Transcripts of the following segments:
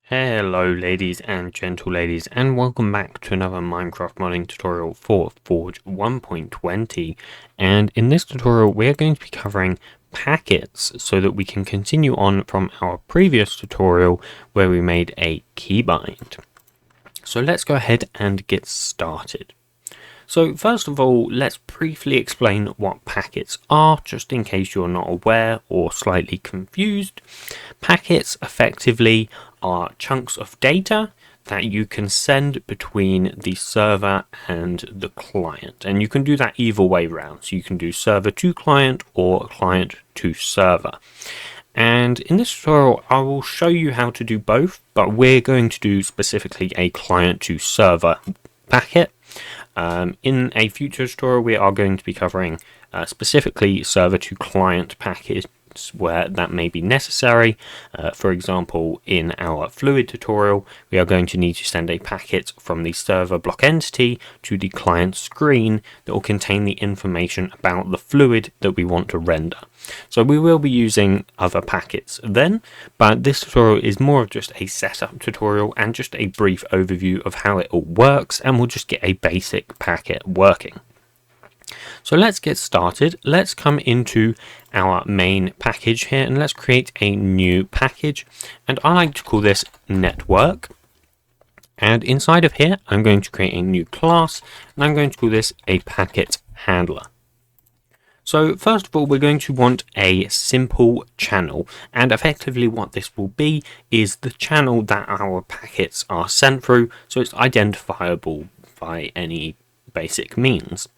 Hello ladies and gentle ladies, and welcome back to another Minecraft modding tutorial for Forge 1.20. And in this tutorial we're going to be covering packets so that we can continue on from our previous tutorial where we made a keybind. So let's go ahead and get started. So first of all, let's briefly explain what packets are, just in case you're not aware or slightly confused. Packets effectively are chunks of data that you can send between the server and the client. And you can do that either way round. So you can do server to client or client to server. And in this tutorial, I will show you how to do both, but we're going to do specifically a client to server packet. In a future tutorial, we are going to be covering specifically server to client packets where that may be necessary. For example, in our fluid tutorial, we are going to need to send a packet from the server block entity to the client screen that will contain the information about the fluid that we want to render. So we will be using other packets then, but this tutorial is more of just a setup tutorial and just a brief overview of how it all works, and we'll just get a basic packet working. So let's get started. Let's come into our main package here and let's create a new package, and I like to call this network. And inside of here I'm going to create a new class and I'm going to call this a packet handler. So first of all, we're going to want a simple channel, and effectively what this will be is the channel that our packets are sent through, so it's identifiable by any basic means.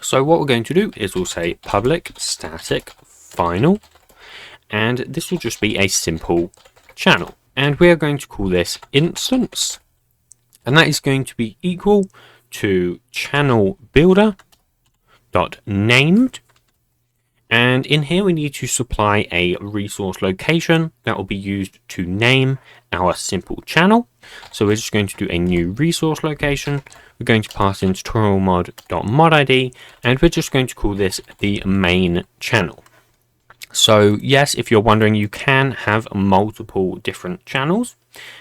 So what we're going to do is we'll say public static final, and this will just be a simple channel, and we are going to call this instance, and that is going to be equal to channel builder dot named. And in here we need to supply a resource location that will be used to name our simple channel. So we're just going to do a new resource location. We're going to pass in tutorialmod.modID, and we're just going to call this the main channel. So yes, if you're wondering, you can have multiple different channels.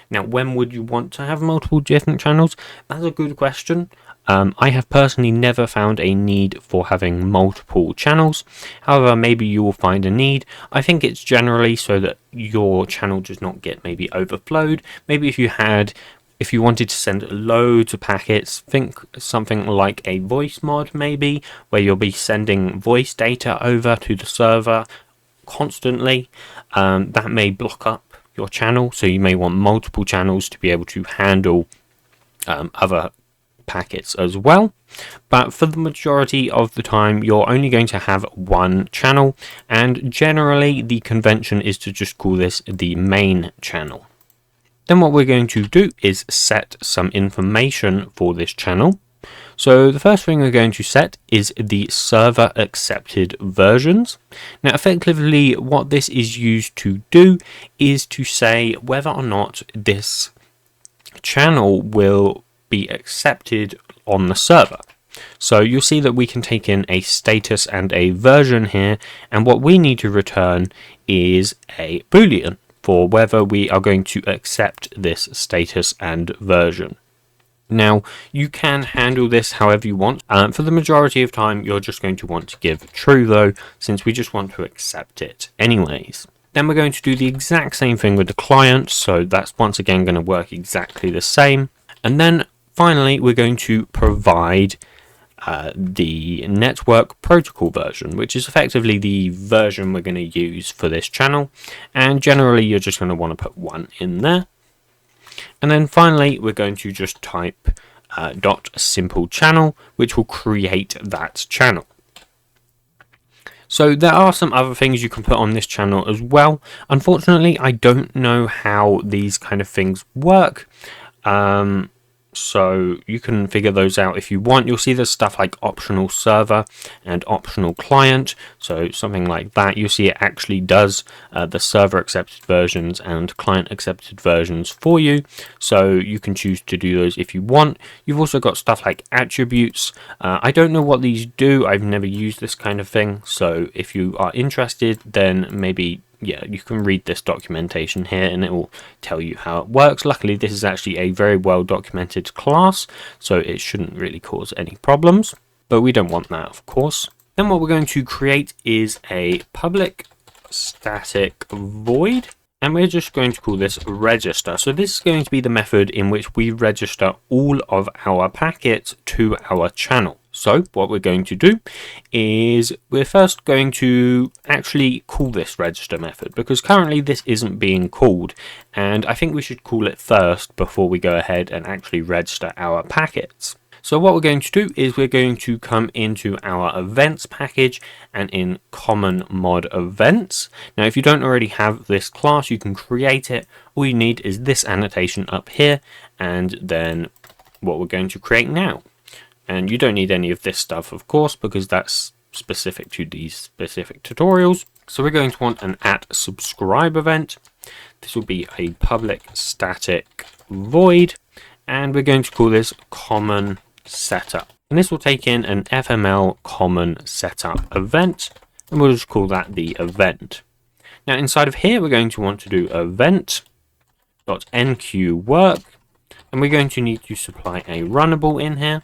Now, when would you want to have multiple different channels? That's a good question. I have personally never found a need for having multiple channels. However, maybe you will find a need. I think it's generally so that your channel does not get maybe overflowed. Maybe if you wanted to send loads of packets, think something like a voice mod maybe, where you'll be sending voice data over to the server constantly. That may block up your channel, so you may want multiple channels to be able to handle other packets as well. But for the majority of the time you're only going to have one channel, and generally the convention is to just call this the main channel. Then what we're going to do is set some information for this channel. So the first thing we're going to set is the server accepted versions. Now effectively what this is used to do is to say whether or not this channel will be accepted on the server. So you'll see that we can take in a status and a version here, and what we need to return is a boolean for whether we are going to accept this status and version. Now you can handle this however you want. For the majority of time you're just going to want to give true though, since we just want to accept it anyways. Then we're going to do the exact same thing with the client, so that's once again going to work exactly the same. And then finally, we're going to provide the network protocol version, which is effectively the version we're going to use for this channel. And generally, you're just going to want to put one in there. And then finally, we're going to just type dot simple channel, which will create that channel. So there are some other things you can put on this channel as well. Unfortunately, I don't know how these kind of things work. So you can figure those out if you want. You'll see there's stuff like optional server and optional client. So something like that. You'll see it actually does the server accepted versions and client accepted versions for you. So you can choose to do those if you want. You've also got stuff like attributes. I don't know what these do. I've never used this kind of thing. So if you are interested, then maybe yeah, you can read this documentation here and it will tell you how it works. Luckily, this is actually a very well documented class, so it shouldn't really cause any problems, but we don't want that, of course. Then what we're going to create is a public static void, and we're just going to call this register. So this is going to be the method in which we register all of our packets to our channel. So what we're going to do is we're first going to actually call this register method, because currently this isn't being called, and I think we should call it first before we go ahead and actually register our packets. So what we're going to do is we're going to come into our events package and in common mod events. Now, if you don't already have this class, you can create it. All you need is this annotation up here, and then what we're going to create now. And you don't need any of this stuff, of course, because that's specific to these specific tutorials. So we're going to want an @subscribe event. This will be a public static void, and we're going to call this common setup. And this will take in an FML common setup event, and we'll just call that the event. Now inside of here, we're going to want to do event.enqueue_work, and we're going to need to supply a runnable in here.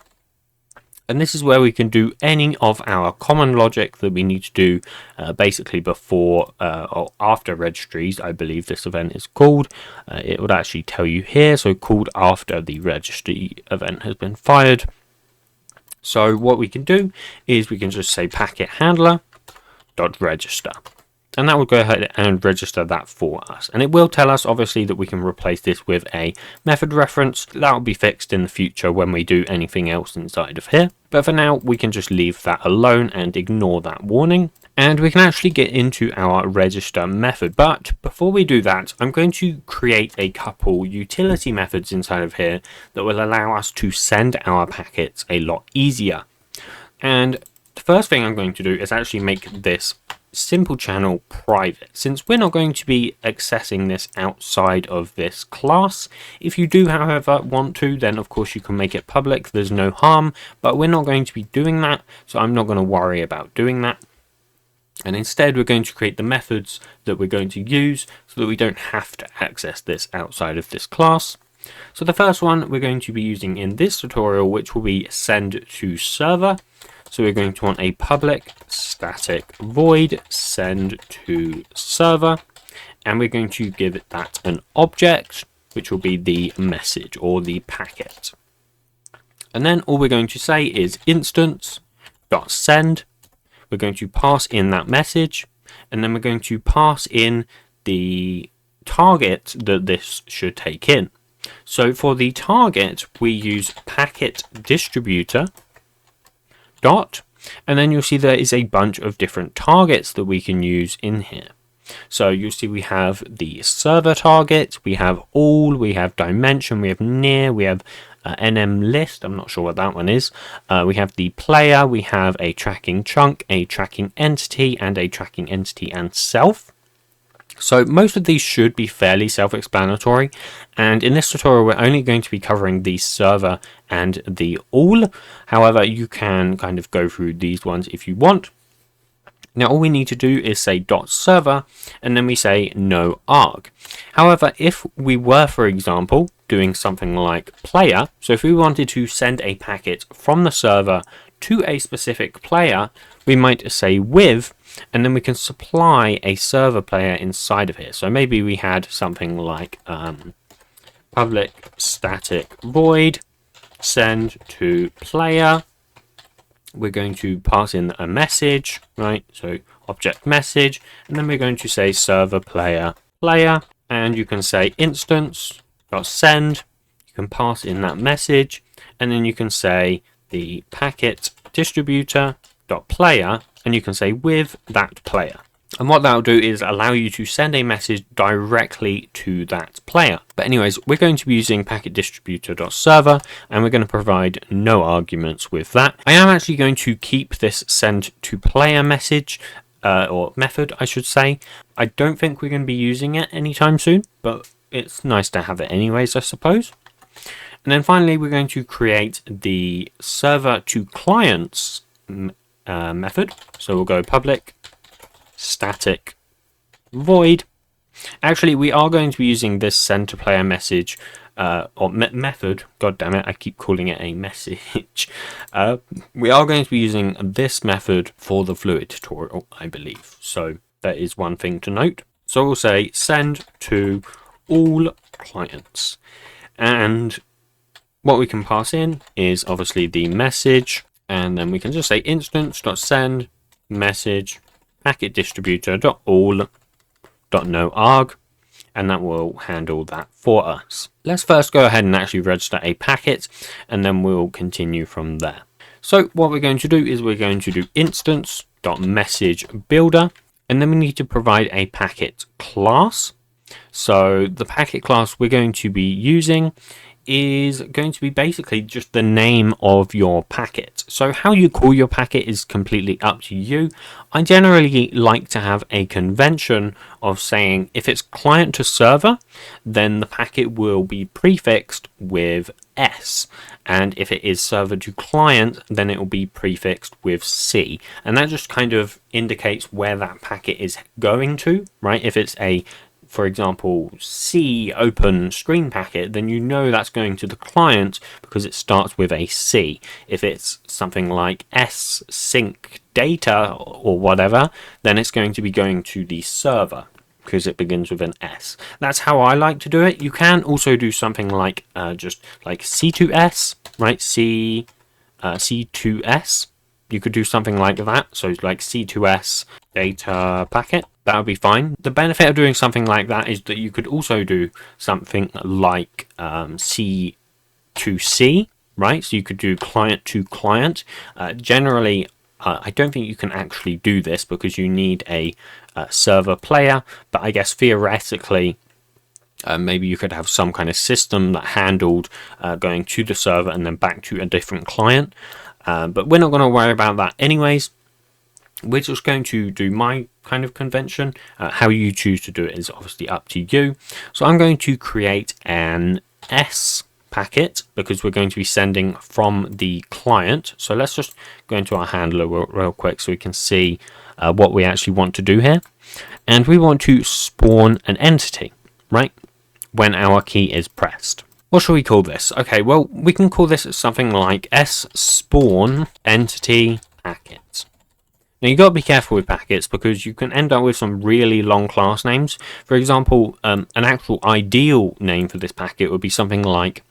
And this is where we can do any of our common logic that we need to do basically before or after registries, I believe this event is called. It would actually tell you here, so called after the registry event has been fired. So what we can do is we can just say packet handler.register. And that will go ahead and register that for us. And it will tell us, obviously, that we can replace this with a method reference. That will be fixed in the future when we do anything else inside of here. But for now, we can just leave that alone and ignore that warning. And we can actually get into our register method. But before we do that, I'm going to create a couple utility methods inside of here that will allow us to send our packets a lot easier. And the first thing I'm going to do is actually make this simple channel private, since we're not going to be accessing this outside of this class. If you do, however, want to, then of course you can make it public. There's no harm, but we're not going to be doing that, so I'm not going to worry about doing that. And instead, we're going to create the methods that we're going to use so that we don't have to access this outside of this class. So the first one we're going to be using in this tutorial, which will be send to server. So we're going to want a public static void send to server, and we're going to give it that an object, which will be the message or the packet. And then all we're going to say is instance.send. We're going to pass in that message, and then we're going to pass in the target that this should take in. So for the target, we use packet distributor dot, and then you'll see there is a bunch of different targets that we can use in here. So you'll see we have the server target, we have all, we have dimension, we have near, we have nm list, I'm not sure what that one is. We have the player, we have a tracking chunk, a tracking entity, and a tracking entity and self. So most of these should be fairly self-explanatory, and in this tutorial we're only going to be covering the server and the all. However, you can kind of go through these ones if you want. Now all we need to do is say .server, and then we say no arg. However, if we were, for example, doing something like player, so if we wanted to send a packet from the server to a specific player, we might say with, and then we can supply a server player inside of here. So maybe we had something like public static void send to player. We're going to pass in a message, right? So object message, and then we're going to say server player, and you can say instance.send. You can pass in that message, and then you can say the packet distributor.player, and you can say with that player. And what that'll do is allow you to send a message directly to that player. But anyways, we're going to be using packet distributor.server, and we're going to provide no arguments with that. I am actually going to keep this send to player message, or method, I should say. I don't think we're going to be using it anytime soon, but it's nice to have it anyways, I suppose. And then finally, we're going to create the server to clients method. So we'll go public static void. Actually, we are going to be using this send to player message method. God damn it, I keep calling it a message. We are going to be using this method for the Fluid tutorial, I believe. So that is one thing to note. So we'll say send to all clients. And what we can pass in is obviously the message. And then we can just say instance.send message packet distributor.all.noarg, and that will handle that for us. Let's first go ahead and actually register a packet, and then we'll continue from there. So what we're going to do is we're going to do instance.messageBuilder, and then we need to provide a packet class. So the packet class we're going to be using is going to be basically just the name of your packet. So how you call your packet is completely up to you. I generally like to have a convention of saying if it's client to server, then the packet will be prefixed with S, and if it is server to client, then it will be prefixed with C, and that just kind of indicates where that packet is going to, right? If it's a, for example, C open screen packet, then you know that's going to the client because it starts with a C. If it's something like S sync data or whatever, then it's going to be going to the server because it begins with an S. That's how I like to do it. You can also do something like just like C2S, right? C2S. You could do something like that. So like C2S data packet. That would be fine. The benefit of doing something like that is that you could also do something like C2C, right? So you could do client to client. Generally, I don't think you can actually do this because you need a server player, but I guess theoretically, maybe you could have some kind of system that handled going to the server and then back to a different client. But we're not going to worry about that anyways. We're just going to do my kind of convention. How you choose to do it is obviously up to you. So I'm going to create an S packet because we're going to be sending from the client. So let's just go into our handler real quick so we can see what we actually want to do here. And we want to spawn an entity, right, when our key is pressed. What shall we call this? Okay, well, we can call this something like S spawn entity packet. Now you got to be careful with packets because you can end up with some really long class names. For example, an actual ideal name for this packet would be something like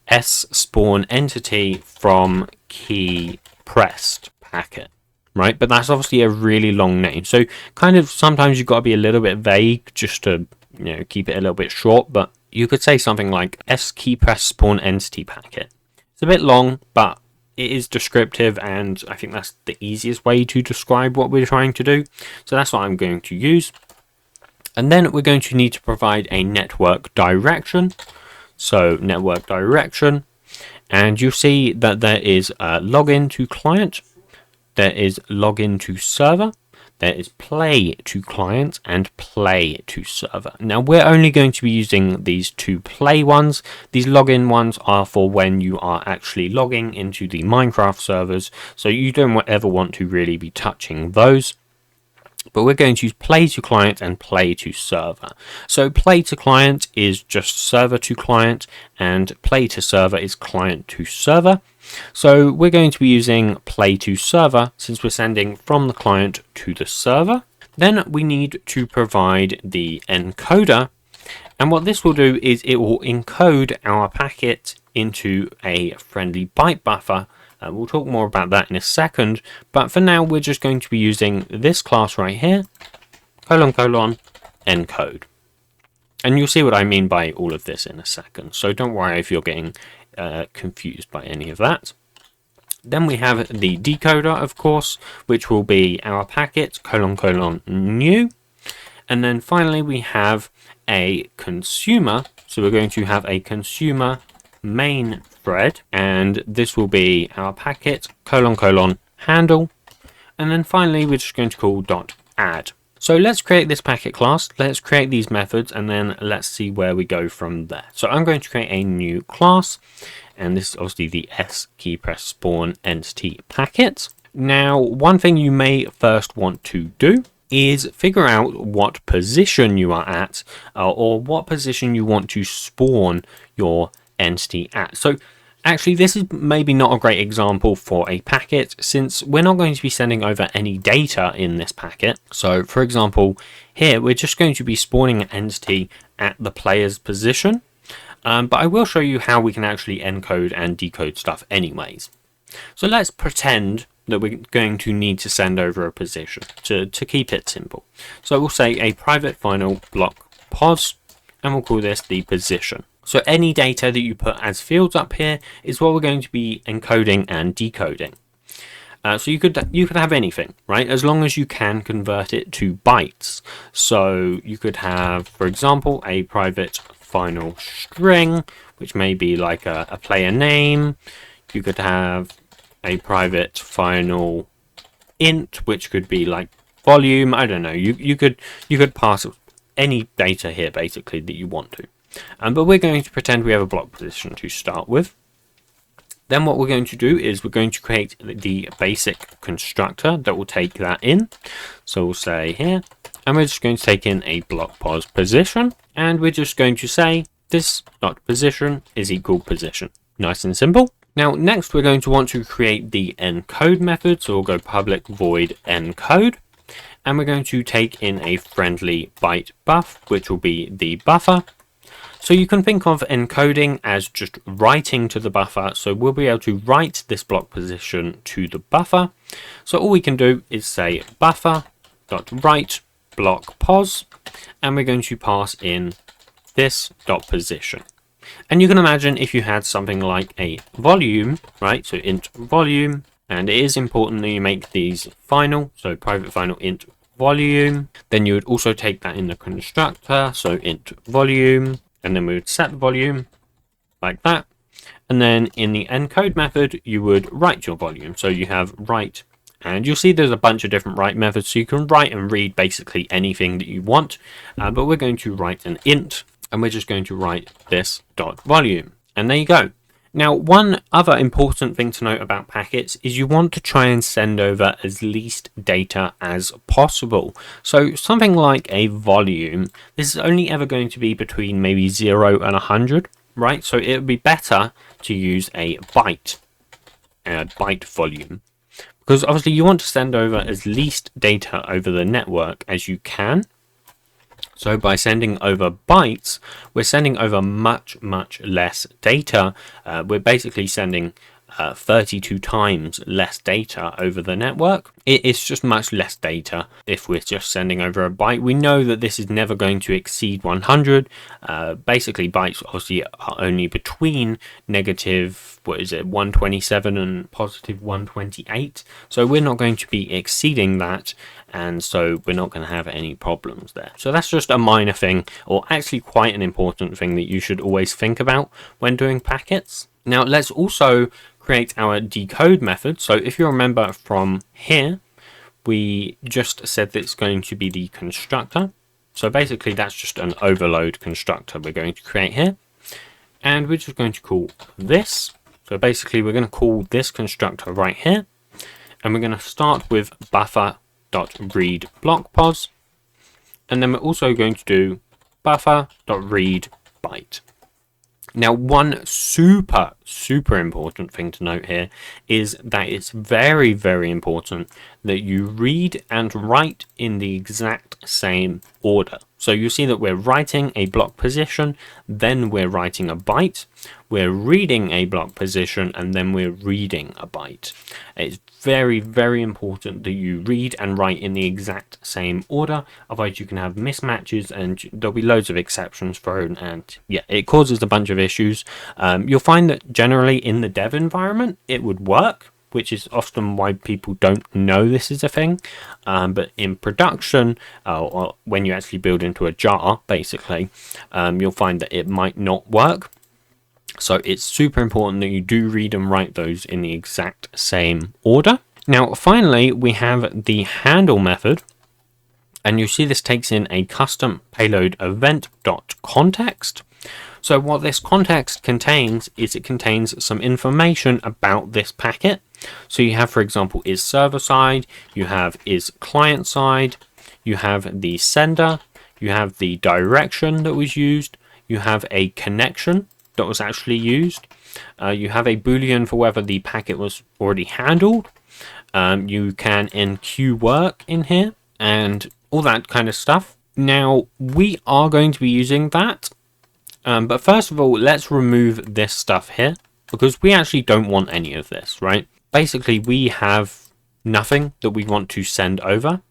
S spawn entity from key pressed packet, right? But that's obviously a really long name. So kind of sometimes you've got to be a little bit vague just to, you know, keep it a little bit short. But you could say something like S key press spawn entity packet. It's a bit long, but it is descriptive, and I think that's the easiest way to describe what we're trying to do. So that's what I'm going to use. And then we're going to need to provide a network direction. So network direction, and you'll see that there is login to client, there is login to server, there is play to client and play to server. Now we're only going to be using these two play ones. These login ones are for when you are actually logging into the Minecraft servers, so you don't ever want to really be touching those. But we're going to use play to client and play to server. So play to client is just server to client, and play to server is client to server. So we're going to be using play to server since we're sending from the client to the server. Then we need to provide the encoder, and what this will do is it will encode our packet into a friendly byte buffer. We'll talk more about that in a second, but for now we're just going to be using this class right here, encode. And you'll see what I mean by all of this in a second, so don't worry if you're getting confused by any of that. Then we have the decoder, of course, which will be our packet, new. And then finally we have a consumer, so we're going to have a consumer main thread, and this will be our packet, handle. And then finally we're just going to call .add. So let's create this packet class, let's create these methods, and then let's see where we go from there. So I'm going to create a new class, and this is obviously the S key press spawn entity packet. Now, one thing you may first want to do is figure out what position you are at, or what position you want to spawn your entity at. So actually, this is maybe not a great example for a packet, since we're not going to be sending over any data in this packet. So for example, here we're just going to be spawning an entity at the player's position, but I will show you how we can actually encode and decode stuff anyways. So let's pretend that we're going to need to send over a position to keep it simple. So we'll say a private final block pos, and we'll call this the position. So any data that you put as fields up here is what we're going to be encoding and decoding. So you could have anything, right? As long as you can convert it to bytes. So you could have, for example, a private final string, which may be like a player name. You could have a private final int, which could be like volume. I don't know. You could pass any data here basically that you want to. But we're going to pretend we have a block position to start with. Then what we're going to do is we're going to create the basic constructor that will take that in. So we'll say here, and we're just going to take in a block pos position, and we're just going to say this dot position is equal position. Nice and simple. Now next we're going to want to create the encode method. So we'll go public void encode, and we're going to take in a friendly byte buff, which will be the buffer. So you can think of encoding as just writing to the buffer. So we'll be able to write this block position to the buffer. So all we can do is say buffer.write block pos, and we're going to pass in this dot position. And you can imagine if you had something like a volume, right? So int volume, and it is important that you make these final. So private final int volume. Then you would also take that in the constructor. So int volume. And then we would set the volume like that. And then in the encode method, you would write your volume. So you have write, and you'll see there's a bunch of different write methods. So you can write and read basically anything that you want. But we're going to write an int, and we're just going to write this dot volume. And there you go. Now, one other important thing to note about packets is you want to try and send over as least data as possible. So something like a volume, this is only ever going to be between maybe 0 and 100, right? So it would be better to use a byte volume, because obviously you want to send over as least data over the network as you can. So by sending over bytes, we're sending over much less data. We're basically sending 32 times less data over the network. It's just much less data if we're just sending over a byte. We know that this is never going to exceed 100. Basically, bytes obviously are only between negative, 127 and positive 128. So we're not going to be exceeding that, and so we're not going to have any problems there. So that's just a minor thing, or actually quite an important thing that you should always think about when doing packets. Now let's also create our decode method. So if you remember from here, we just said that it's going to be the constructor. So basically that's just an overload constructor we're going to create here. And we're just going to call this. So basically we're going to call this constructor right here. And we're going to start with buffer.read block pos. And then we're also going to do buffer.read byte. Now, one super important thing to note here is that it's very important that you read and write in the exact same order. So you see that we're writing a block position, then we're writing a byte, we're reading a block position, and then we're reading a byte. It's very important that you read and write in the exact same order, otherwise you can have mismatches and there'll be loads of exceptions thrown, and yeah, it causes a bunch of issues. You'll find that generally in the dev environment it would work, which is often why people don't know this is a thing, but in production, or when you actually build into a jar basically, you'll find that it might not work. So it's super important that you do read and write those in the exact same order. Now finally we have the handle method, and you see this takes in a custom payload event.context. So what this context contains is it contains some information about this packet. So you have, for example, is server side, you have is client side, you have the sender, you have the direction that was used, you have a connection that was actually used, you have a boolean for whether the packet was already handled, you can enqueue work in here, and all that kind of stuff. Now, we are going to be using that, but first of all, let's remove this stuff here, because we actually don't want any of this, right? Basically, we have nothing that we want to send over,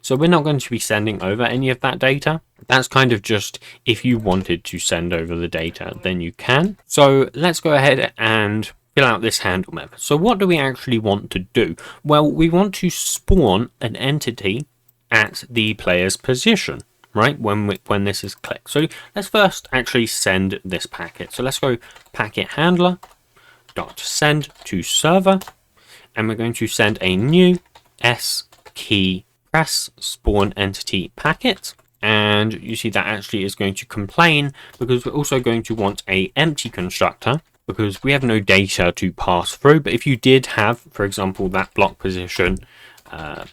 so we're not going to be sending over any of that data. That's kind of just if you wanted to send over the data, then you can. So let's go ahead and fill out this handle method. So what do we actually want to do? Well, we want to spawn an entity at the player's position, right, when this is clicked. So let's first actually send this packet. So let's go packet handler dot send to server, and we're going to send a new s key press spawn entity packet. And you see that actually is going to complain because we're also going to want a empty constructor because we have no data to pass through. But if you did have, for example, that block position and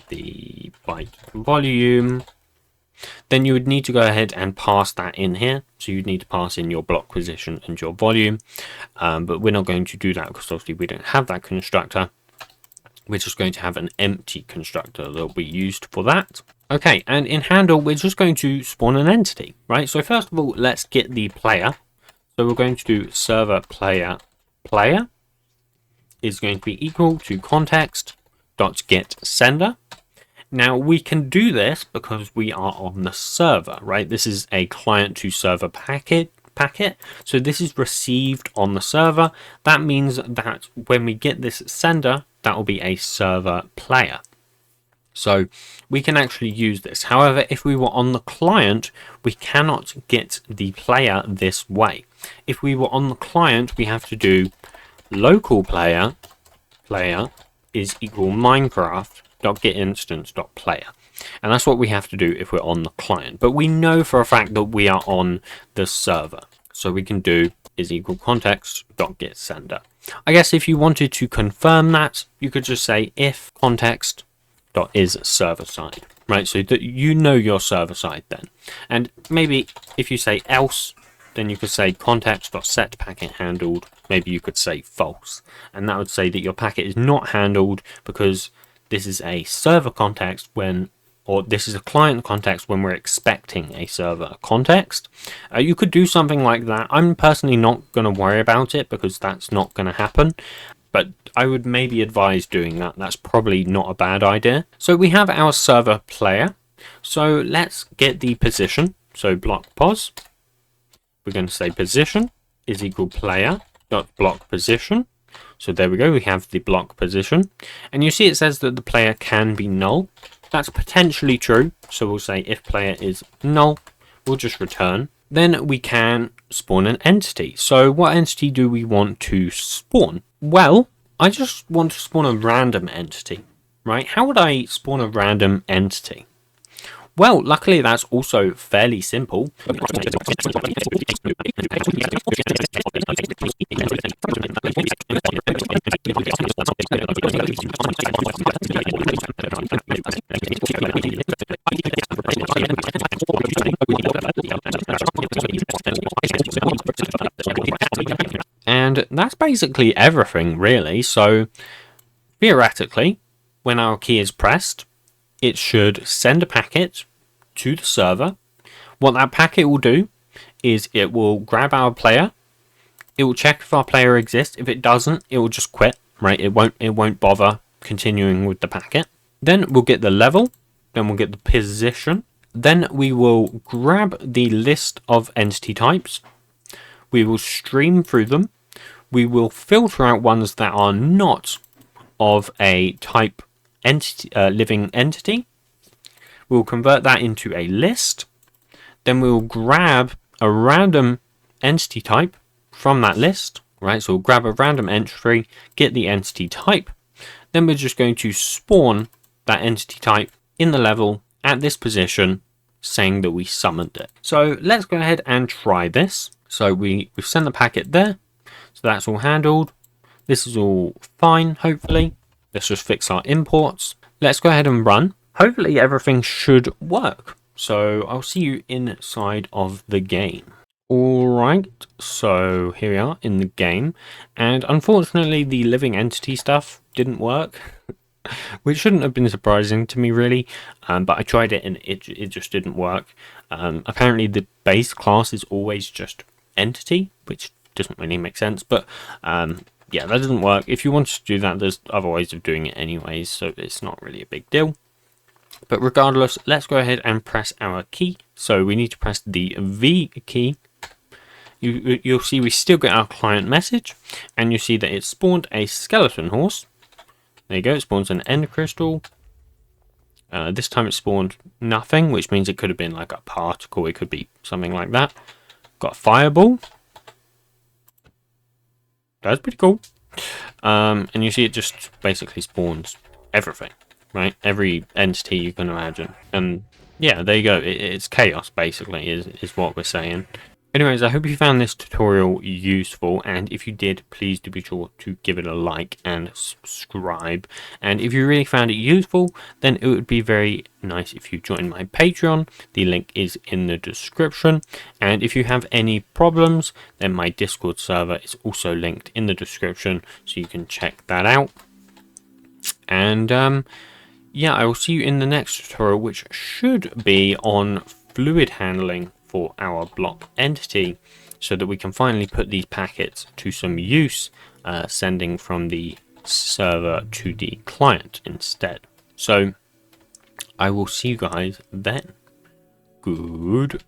the byte volume, then you would need to go ahead and pass that in here. So you'd need to pass in your block position and your volume, but we're not going to do that because obviously we don't have that constructor. We're just going to have an empty constructor that will be used for that. Okay, and in handle, we're just going to spawn an entity, right? So first of all, let's get the player. So we're going to do server player is going to be equal to context dot get sender. Now we can do this because we are on the server, right? This is a client to server packet. So this is received on the server. That means that when we get this sender, that will be a server player. So we can actually use this. However, if we were on the client, we cannot get the player this way. If we were on the client, we have to do local player is equal Minecraft.getInstance.player. And that's what we have to do if we're on the client. But we know for a fact that we are on the server. So we can do is equal context.getSender. I guess if you wanted to confirm that, you could just say if context.is server side, right? So that you know your server side then. And maybe if you say else, then you could say context.set packet handled. Maybe you could say false. And that would say that your packet is not handled because this is a server context or this is a client context when we're expecting a server context. You could do something like that. I'm personally not going to worry about it because that's not going to happen. But I would maybe advise doing that. That's probably not a bad idea. So we have our server player. So let's get the position. So block pos. We're going to say position is equal player dot block position. So there we go. We have the block position. And you see it says that the player can be null. That's potentially true. So we'll say if player is null, we'll just return. Then we can spawn an entity. So what entity do we want to spawn? Well, I just want to spawn a random entity, right? How would I spawn a random entity? Well, luckily that's also fairly simple. And that's basically everything, really. So theoretically, when our key is pressed, it should send a packet to the server. What that packet will do is it will grab our player. It will check if our player exists. If it doesn't, it will just quit, right? It won't bother continuing with the packet. Then we'll get the level. Then we'll get the position. Then we will grab the list of entity types. We will stream through them. We will filter out ones that are not of a type entity, living entity. We'll convert that into a list. Then we'll grab a random entity type from that list, right? So we'll grab a random entry, get the entity type. Then we're just going to spawn that entity type in the level at this position, saying that we summoned it. So let's go ahead and try this. So we've sent the packet there. So that's all handled. This is all fine, hopefully. Let's just fix our imports. Let's go ahead and run. hopefully everything should work. So I'll see you inside of the game. Alright, so here we are in the game, and unfortunately the living entity stuff didn't work, which shouldn't have been surprising to me really, but I tried it and it just didn't work. Apparently the base class is always just entity, which doesn't really make sense, but yeah, that doesn't work. If you want to do that, there's other ways of doing it anyways, so it's not really a big deal. But regardless, let's go ahead and press our key. So we need to press the V key. You'll see we still get our client message, and you see that it spawned a skeleton horse. There you go, it spawns an end crystal. This time it spawned nothing, which means it could have been like a particle, it could be something like that. Got a fireball. That's pretty cool. And you see it just basically spawns everything, right? Every entity you can imagine. And yeah, there you go. It's chaos, basically, is what we're saying. Anyways, I hope you found this tutorial useful, and if you did, please do be sure to give it a like and subscribe. And if you really found it useful, then it would be very nice if you join my Patreon. The link is in the description. And if you have any problems, then my Discord server is also linked in the description, so you can check that out. And yeah, I will see you in the next tutorial, which should be on fluid handling for our block entity, so that we can finally put these packets to some use, sending from the server to the client instead. So I will see you guys then. Goodbye.